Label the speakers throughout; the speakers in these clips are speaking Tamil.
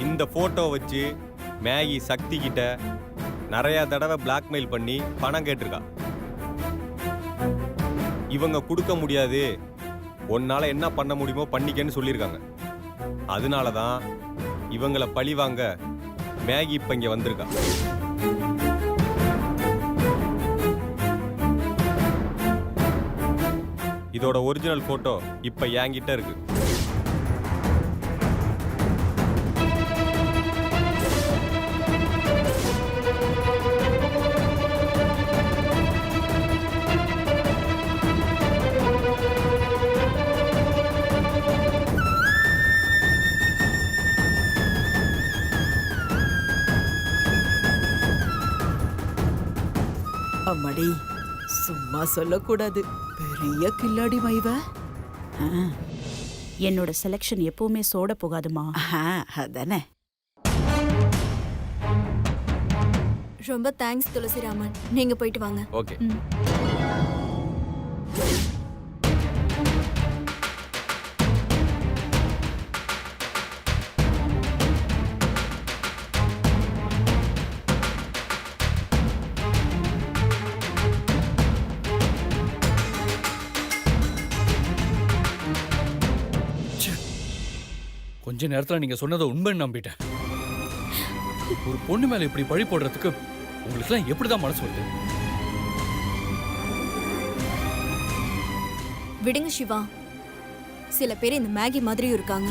Speaker 1: இந்த போட்டோ வச்சு மேகி சக்தி கிட்ட நிறைய தடவை பிளாக்மெயில் பண்ணி பணம் கேட்டிருக்கா. இவங்க கொடுக்க முடியாது, உன்னால என்ன பண்ண முடியுமோ பண்ணிக்கன்னு சொல்லியிருக்காங்க. அதனால தான் இவங்களை பழி வாங்க மேகி இப்ப இங்க வந்திருக்கா. இதோட ஒரிஜினல் போட்டோ இப்ப என்கிட்ட இருக்கு.
Speaker 2: அம்மாடி, சும்மா சொல்லக்கூடாது, பெரிய கில்லாடி மைவ.
Speaker 3: என்னோட செலக்ஷன் எப்பவுமே சோட போகாதுமா.
Speaker 2: அதானே.
Speaker 4: ரொம்ப தேங்க்ஸ் துளசிராமன், நீங்க போயிட்டு வாங்க.
Speaker 1: ஓகே.
Speaker 5: கொஞ்ச நேரத்துல நீங்க சொன்னதை உண்மைன்னு நம்பிட்டேன். ஒரு பொண்ணு மேல இப்படி பழி போடுறதுக்கு உங்களுக்கு எல்லாம் எப்படிதான் மனசு வருது?
Speaker 4: விடுங்க சிவா, சில பேர் இந்த மேகி மாதிரியும் இருக்காங்க.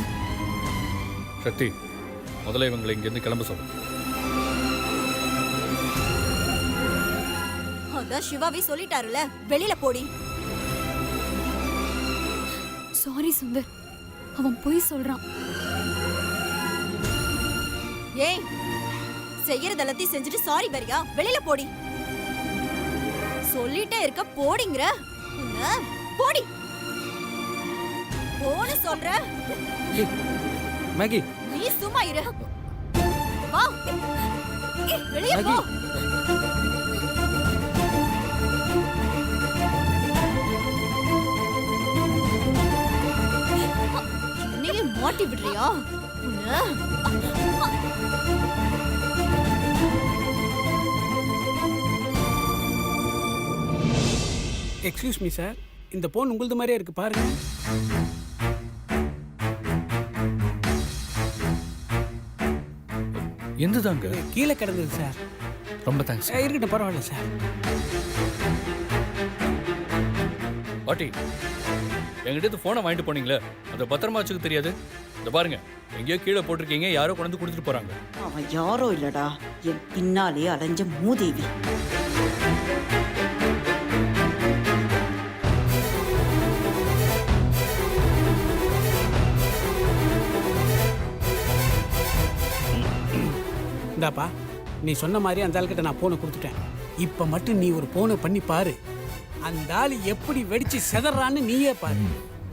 Speaker 5: சக்தி, முதல்ல இவங்களை இங்க இருந்து கிளம்ப சொல்லு.
Speaker 4: அதான் சிவாவே சொல்லிட்டாருல, வெளியில போடி.
Speaker 6: சாரி சுந்தர், அவன் போய் சொல்றான்.
Speaker 4: ஏய், செய்யறதெல்லாத்தையும் செஞ்சுட்டு சாரி வரியா? வெளியில போடி. சொல்லிட்டே இருக்க போடிங்கற. போடி. போன்னு சொல்ற.
Speaker 7: மேகி,
Speaker 4: நீ சும்மா இரு. வா, வெளிய போ. நீ மாட்டி விடுறியா?
Speaker 7: எக்ஸ்கியூஸ் மீ சார், இந்த போன் உங்களது மாதிரியே இருக்கு பாருங்க.
Speaker 5: எந்ததாங்க?
Speaker 7: கீழே கிடந்தது சார்.
Speaker 5: ரொம்ப தேங்க்ஸ்.
Speaker 7: இருக்கட்டும், பரவாயில்ல சார்.
Speaker 5: பாட்டி, என்கிட்ட போனை வாங்கிட்டு போனீங்களே, அதை பத்திரமா வச்சுக்க தெரியாது? இந்த பாருங்க, எங்கேயோ கீழே போட்டிருக்கீங்க, யாரோ கொண்டு கொடுத்துட்டு போறாங்க.
Speaker 2: அவன் யாரோ இல்லடா, என் பின்னாலே அலைஞ்ச மூதேவி.
Speaker 7: இந்தாப்பா, நீ சொன்ன மாதிரி அந்த ஆள்கிட்ட நான் போனை கொடுத்துட்டேன். இப்ப மட்டும் நீ ஒரு போனை பண்ணி பாரு, அந்த ஆள் எப்படி வெடிச்சு செதறான்னு நீயே பாரு.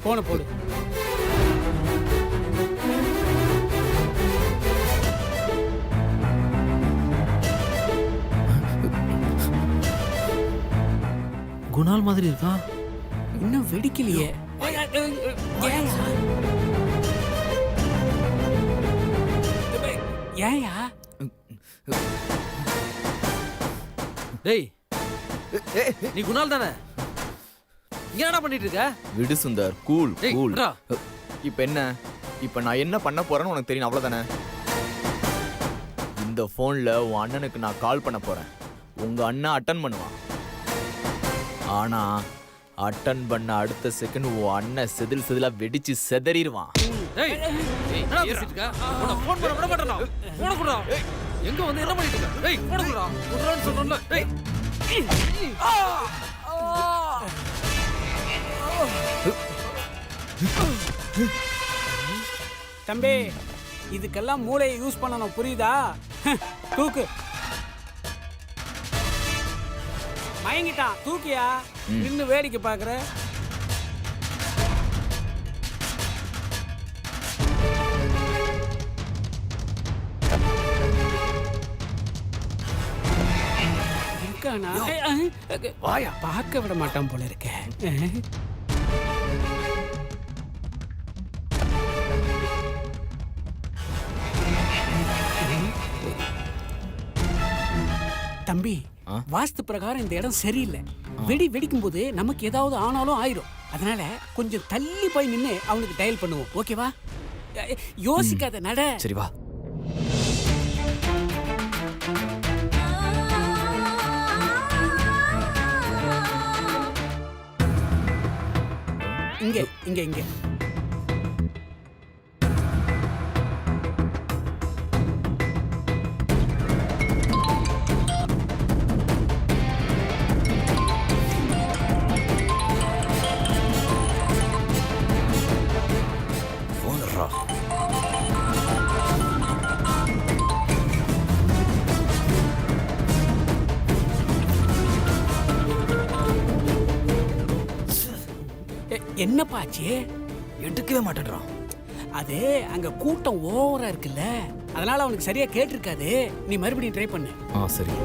Speaker 7: போனை போடு.
Speaker 8: குணால் மாதிரி இருக்கா,
Speaker 7: இன்னும் வெடிக்கலையே. ஏயா?
Speaker 8: டேய், நீ குணால் தானே? இங்க என்ன பண்ணிட்டு இருக்க?
Speaker 9: விடு சுந்தர், கூல்
Speaker 8: டேய்,
Speaker 9: கூல்.
Speaker 8: விட்றா.
Speaker 9: இப்ப என்ன? இப்ப நான் என்ன பண்ண போறேன்னு உனக்கு தெரியும், அவ்வளவுதானே? இந்த போன்ல உன் அண்ணனுக்கு நான் கால் பண்ண போறேன். உங்க அண்ணன் அட்டன் பண்ணுவான். ஆனா அட்டன் பண்ண அடுத்த செகண்ட் உன் அண்ணன் செதில் செதிலா வெடிச்சு செதறிடுவான்.
Speaker 8: டேய், என்னடா பேசிட்டு இருக்க? உன்னை ஃபோன் பண்ண விட மாட்டேனா? போன குடுடா. எங்க வந்து என்ன பண்ணிட்டு இருக்க? டேய், போன குடுடா. குடுறான்னு சொல்றேன்ல. டேய்.
Speaker 7: தம்பி, இதுக்கெல்லாம் மூளையை யூஸ் பண்ணணும், புரியுதா? தூக்கு. மயங்கிட்டான், தூக்கியா. நின்னு வேடிக்கை பாக்குற. இருக்கானா? வாயா, பார்க்க விட மாட்டான் போல இருக்க. தம்பி
Speaker 9: ஆ?
Speaker 7: வாஸ்து பிரகாரம் இந்த இடம் சரியில்லை. வெடிக்கும் போது நமக்கு ஏதாவது ஆனாலும் ஆயிரும். அதனால கொஞ்சம் தள்ளி போய் நின்று அவனுக்கு டயல் பண்ணுவோம். ஓகேவா? யோசிக்காத நட.
Speaker 9: சரி வா.
Speaker 7: இங்க இங்க இங்க என்னப்பா ஆச்சு?
Speaker 9: எடுக்கவே மாட்டேன்றான்.
Speaker 7: அது அங்க கூட்டம் ஓவரா இருக்குல்ல, அதனால அவனுக்கு சரியா கேட்டிருக்காது. நீ மறுபடியும் ட்ரை பண்ணு.
Speaker 9: சரி.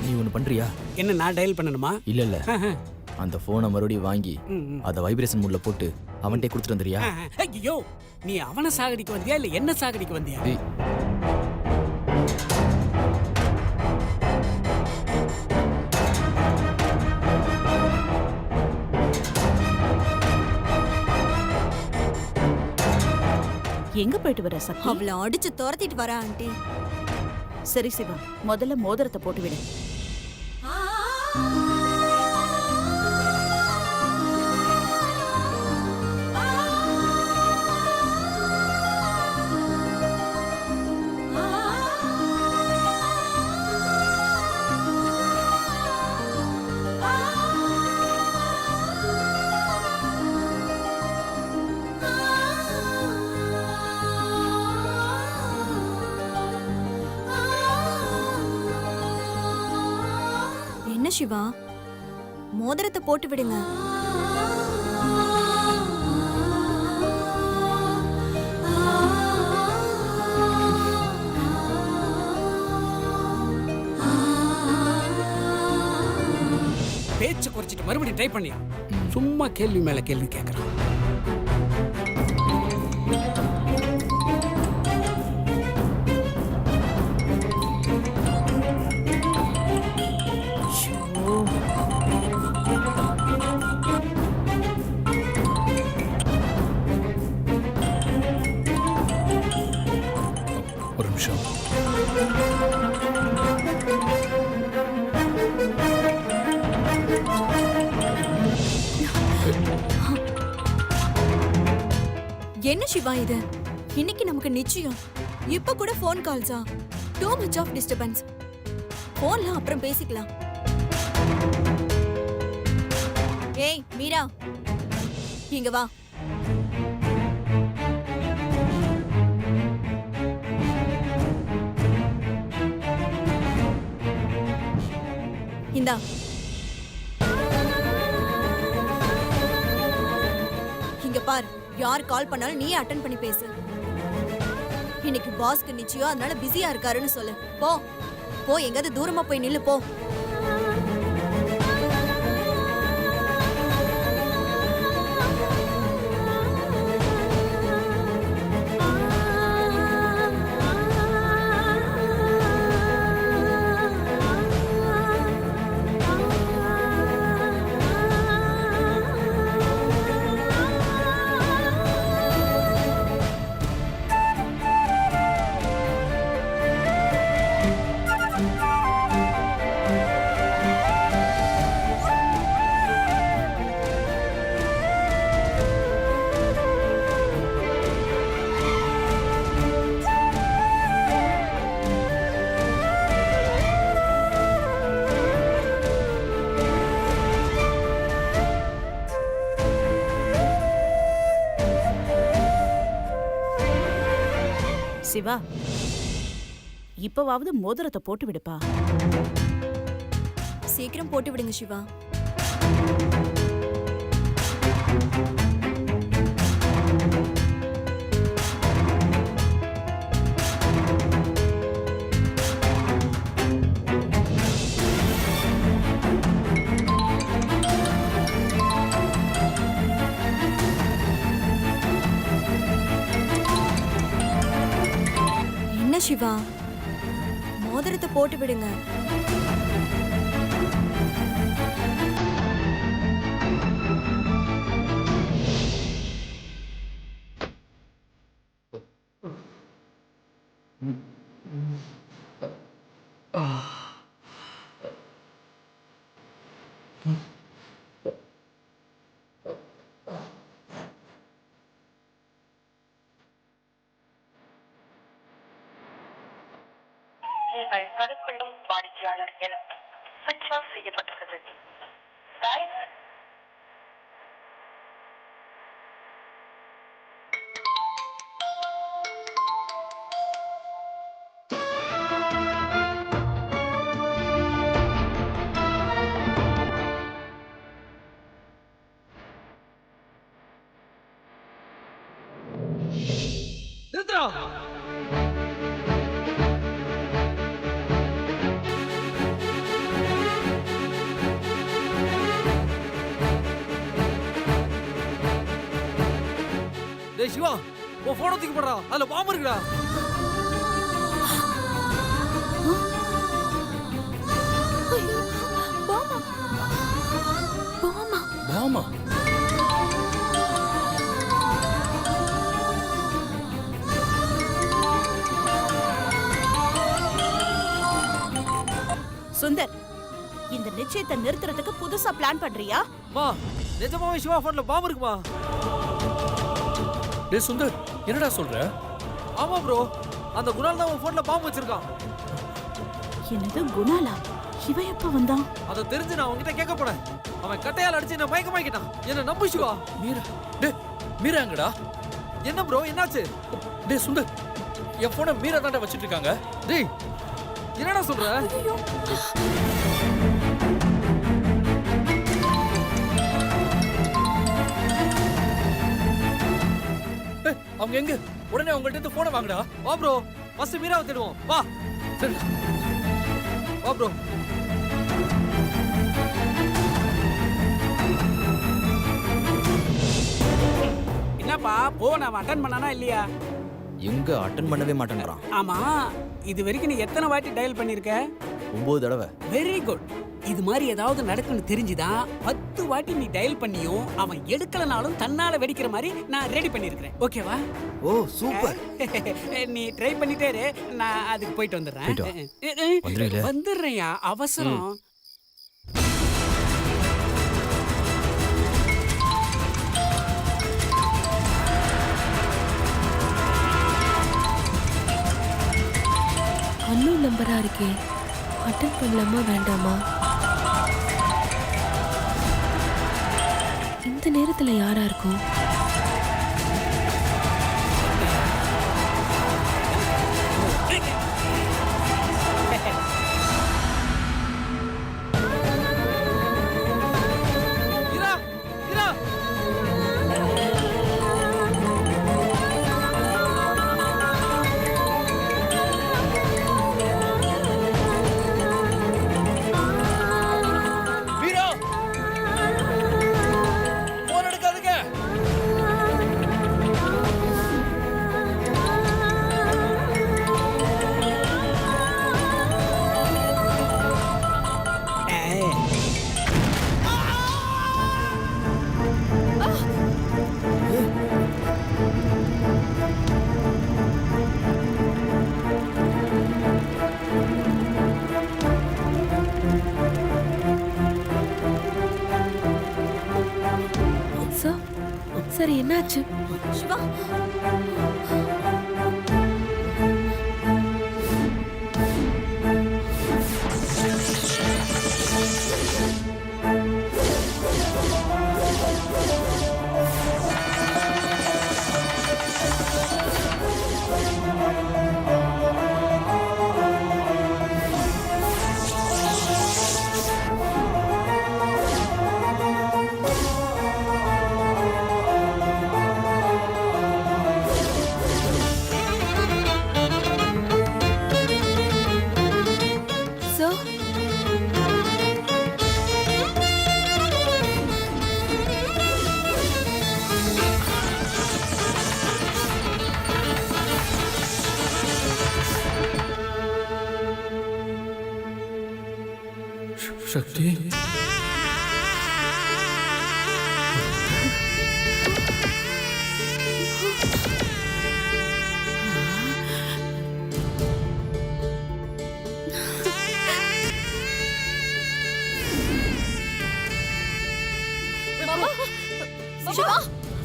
Speaker 9: நீ ஒன்று பண்றியா?
Speaker 7: என்ன, நான் டயல் பண்ணணுமா?
Speaker 9: இல்ல இல்ல, அந்த போனை மறுபடியும் வாங்கி அதை வைப்ரேஷன் மூட்ல போட்டு அவன்கிட்ட கொடுத்துட்டு வந்துறியா?
Speaker 7: ஐயோ, நீ அவனை சாகடிக்க வந்தியா இல்ல என்ன சாகடிக்க வந்தியா?
Speaker 9: ஏய்,
Speaker 3: எங்க போயிட்டு வர சக்தி?
Speaker 4: அவளை அடிச்சு துரத்திட்டு வரா ஆண்டி.
Speaker 3: சரி சிவா, முதல்ல மோதிரத்தை போட்டு விடு.
Speaker 4: என்ன சிவா, மோதிரத்தை போட்டு விடுங்க.
Speaker 7: பேச்சு குறைச்சிட்டு மறுபடியும் ட்ரை பண்ணியா? சும்மா கேள்வி மேல கேள்வி கேட்கறான்.
Speaker 5: ஒரு நிமிஷம்.
Speaker 4: என்ன சிவா இது? இன்னைக்கு நமக்கு நிச்சயம். இப்ப கூட ஃபோன் கால்ஸா? Too much of disturbance. போன்ல அப்புறம் பேசிக்கலாம். ஏய் மீரா, இங்க வா. இந்தா. இங்க பார், யார் கால் பண்ணாலும் நீ அட்டெண்ட் பண்ணி பேசு. இன்னைக்கு பாஸ்க்கு நிச்சயம், அதனால பிஸியா இருக்காருன்னு சொல்லு. போ போ, எங்காவது தூரமா போய் நில்லு போ.
Speaker 3: சிவா, இப்பவாவது மோதிரத்தை போட்டு விடுப்பா.
Speaker 4: சீக்கிரம் போட்டு விடுங்க சிவா. சிவா, மோதிரத்தை போட்டு விடுங்க.
Speaker 10: நீங்கள் கருக்கொள்ளும் வாடிக்கையாளர் என சுவிட்ச் ஆஃப் செய்யப்பட்டுள்ளது. தயவு
Speaker 8: நிறுத்துடா. டேய் சிவா, உன் போனை தூக்கி போடுறா, அதுல பாம்பு இருக்குடா.
Speaker 5: பாமா
Speaker 3: சுந்தர், இந்த நிச்சயத்தை நிறுத்துறதுக்கு புதுசா பிளான் பண்றியா?
Speaker 8: மா, நிஜமாவே சிவா போன்ல பாம்பு இருக்குமா?
Speaker 5: டேய் சுந்தர், என்னடா சொல்ற?
Speaker 8: ஆமா ப்ரோ, அந்த குணால் தான் உன் போன்ல பாம்பு வச்சிருக்கான்.
Speaker 3: என்னது குணாலா? இவன் எப்ப வந்தான்?
Speaker 8: அதை தெரிஞ்சு நான் உன்கிட்ட கேட்க போனேன். அவன் கட்டையால் அடிச்சு என்ன மயக்கமாக்கிட்டான். என்ன நம்பு சிவா.
Speaker 5: மீரா, டேய் மீரா எங்கடா?
Speaker 8: என்ன ப்ரோ, என்னாச்சு?
Speaker 5: டேய் சுந்தர், என் போனை மீரா தாண்டா வச்சிட்டு இருக்காங்க.
Speaker 8: டேய் என்னடா சொல்ற?
Speaker 5: டேய், அவங்க எங்க? உடனே அவங்கள்ட்ட இருந்து போனை வாங்கடா.
Speaker 8: வா ப்ரோ, ஃபர்ஸ்ட் மீராவை தேடுவோம். வா.
Speaker 5: சரி.
Speaker 8: வா ப்ரோ.
Speaker 7: என்னப்பா போன் அவன் அட்டன் பண்ணானா இல்லையா?
Speaker 9: எங்க அட்டன் பண்ணவே மாட்டேன்றான்.
Speaker 7: ஆமா, இது வரைக்கும் நீ எத்தனை வாட்டி டயல் பண்ணிருக்க?
Speaker 9: 9 தடவை.
Speaker 7: Very good. இது மாதிரி ஏதாவது நடக்குன்னு தெரிஞ்சுதான் 10 வாட்டி நீ டயல் பண்ணியும் அவன் எடுக்கலனாலும் தன்னால வெடிக்கிற மாதிரி நான் ரெடி பண்ணிருக்கிறேன். ஓகேவா?
Speaker 9: ஓ சூப்பர்.
Speaker 7: நீ ட்ரை பண்ணிட்டே இரு, நான் அதுக்கு போயிட்டு வந்துடுறேன். வந்துடுறேன்யா, அவசரம்.
Speaker 6: அன்னோன் நம்பரா இருக்கே, அட்டன் பண்ணலாமா வேண்டாமா? இந்த நேரத்துல யாரா இருக்கும்?
Speaker 8: மீரா, மீரா.
Speaker 5: மீரா, போன் எடுக்காதீங்க.
Speaker 6: சார், சரி என்னாச்சு?
Speaker 4: சிவா,
Speaker 5: சக்தி
Speaker 4: மாமா சிவா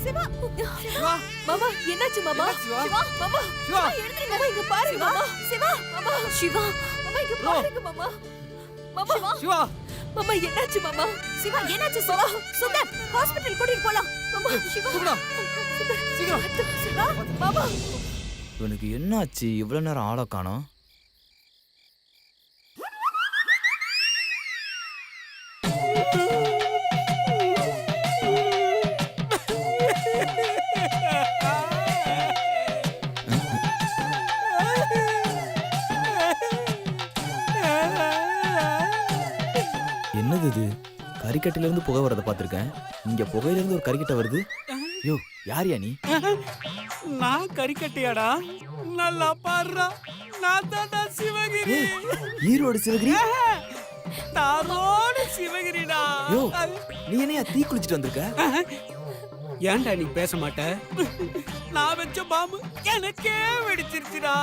Speaker 4: சிவா மாமா என்னாச்சு மாமா சிவா மாமா சிவா எழுந்திரு மாமா இங்க பாருங்க மாமா சிவா மாமா சிவா மாமா இங்க பாருங்க மாமா மாமா
Speaker 8: சிவா
Speaker 4: மாமா என்னாச்சு மாமா சிவா என்னாச்சு சிவா சுந்தர் ஹாஸ்பிடல் கூட்டிட்டு போலாம் மாமா சிவா
Speaker 8: சீக்கிரம்
Speaker 4: சிவா மாமா
Speaker 9: இவனுக்கு என்னாச்சு இவ்வளவு நேரம் ஆளை காணோம்? என்னது இது? கறிக்கட்டில இருந்து புகை வரத பாத்திருக்கேன். இங்க புகையில இருந்து ஒரு கறிக்கட்டை வருது. யோ யாரியா நீ?
Speaker 7: நான் கறிக்கட்டையாடா? நல்லா பாடுறா. நான் தான் சிவகிரி.
Speaker 9: ஈரோடு சிவகிரி?
Speaker 7: நானோட சிவகிரிடா.
Speaker 9: யோ நீ என்னையா தீ குளிச்சிட்டு வந்திருக்க?
Speaker 7: ஏன்டா நீ பேச மாட்ட? நான் வச்ச பாம்பு எனக்கே வெடிச்சிருச்சுடா.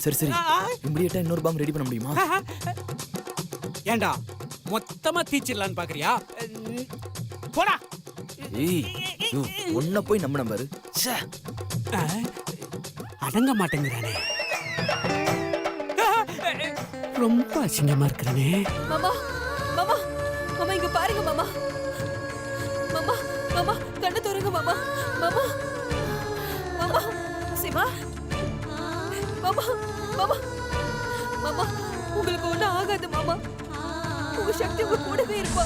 Speaker 9: சரி சரி இம்மிடியேட்டா இன்னொரு பாம்பு ரெடி பண்ண முடியுமா?
Speaker 7: ஏன்டா மொத்தமா தீச்சிடலான்னு பாக்குறியா? போடா.
Speaker 9: ஏய் யோ ஒன்ன போய் நம்பின பாரு. ச்சே
Speaker 7: அடங்க மாட்டேங்கிறானே. ரொம்ப அசிங்கமா இருக்கிறானே.
Speaker 4: மாமா மாமா மாமா இங்க பாருங்க மாமா மாமா மாமா கண்ணு தோறுங்க மாமா மாமா மாமா சிவா மாமா மாமா மாமா உங்களுக்கு ஒண்ணும் ஆகாது மாமா. உங்க சக்தி உங்க கூடவே இருப்பா.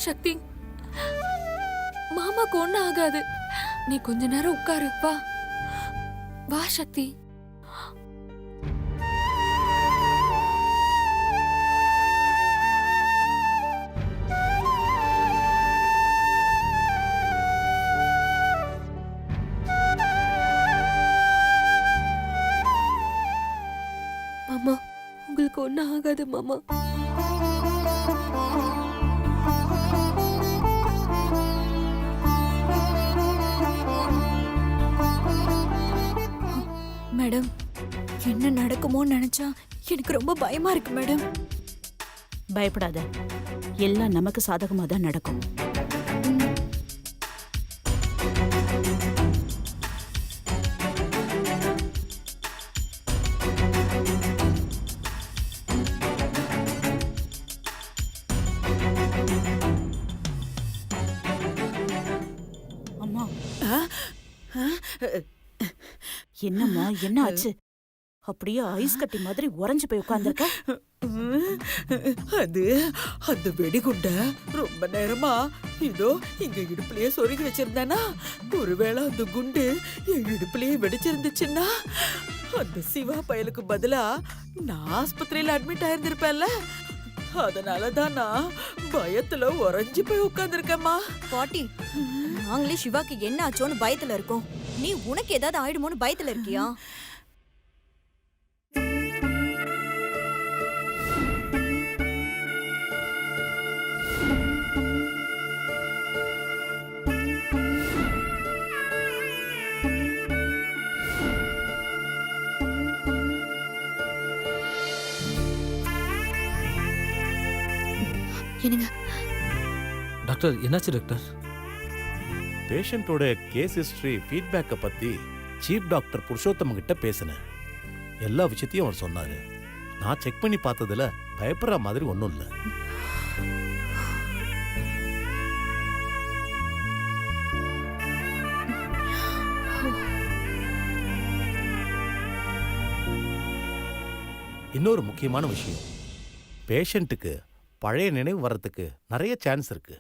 Speaker 6: சக்தி மாமாக்கு ஒண்ணு ஆகாது. நீ கொஞ்ச நேரம் உட்காரு. வா வா சக்தி. மாமா உங்களுக்கு ஒண்ணு ஆகாது மாமா.
Speaker 4: மேடம் என்ன நடக்குமோன்னு நினைச்சா எனக்கு ரொம்ப பயமா இருக்கு மேடம்.
Speaker 3: பயப்படாத, எல்லாம் நமக்கு சாதகமா தான் நடக்கும். அம்மா என்னம்மா என்ன ஆச்சு? அப்படியே ஐஸ் கட்டி மாதிரி உறைஞ்சு போய் உட்கார்ந்திருக்க.
Speaker 11: அது அந்த வெடிகுண்ட ரொம்ப நேரமா இதோ இங்க இடுப்புலயே சொருகி வச்சிருந்தேனா, ஒருவேளை அந்த குண்டு என் இடுப்புலயே வெடிச்சிருந்துச்சுன்னா அந்த சிவா பயலுக்கு பதிலா நான் ஆஸ்பத்திரியில அட்மிட் ஆயிருந்திருப்பேன்ல. அதனாலதான் நான் பயத்துல உறைஞ்சு போய் உட்கார்ந்துருக்கேம்மா.
Speaker 4: பாட்டி நாங்களே சிவாக்கு என்ன ஆச்சோன்னு பயத்துல இருக்கோம். நீ உனக்கு ஏதாவது ஆயிடுமோன்னு பயத்துல இருக்கியா?
Speaker 6: என்னங்க
Speaker 8: டாக்டர் என்னாச்சு டாக்டர்?
Speaker 12: பேஷண்ட்டோட கேஸ் ஹிஸ்டரி ஃபீட்பேக்கை பற்றி சீஃப் டாக்டர் புருஷோத்தம கிட்ட பேசினேன். எல்லா விஷயத்தையும் அவர் சொன்னார். நான் செக் பண்ணி பார்த்ததுல பயப்படுற மாதிரி ஒன்றும் இல்லை. இன்னொரு முக்கியமான விஷயம், பேஷண்ட்டுக்கு பழைய நினைவு வர்றதுக்கு நிறைய சான்ஸ் இருக்கு.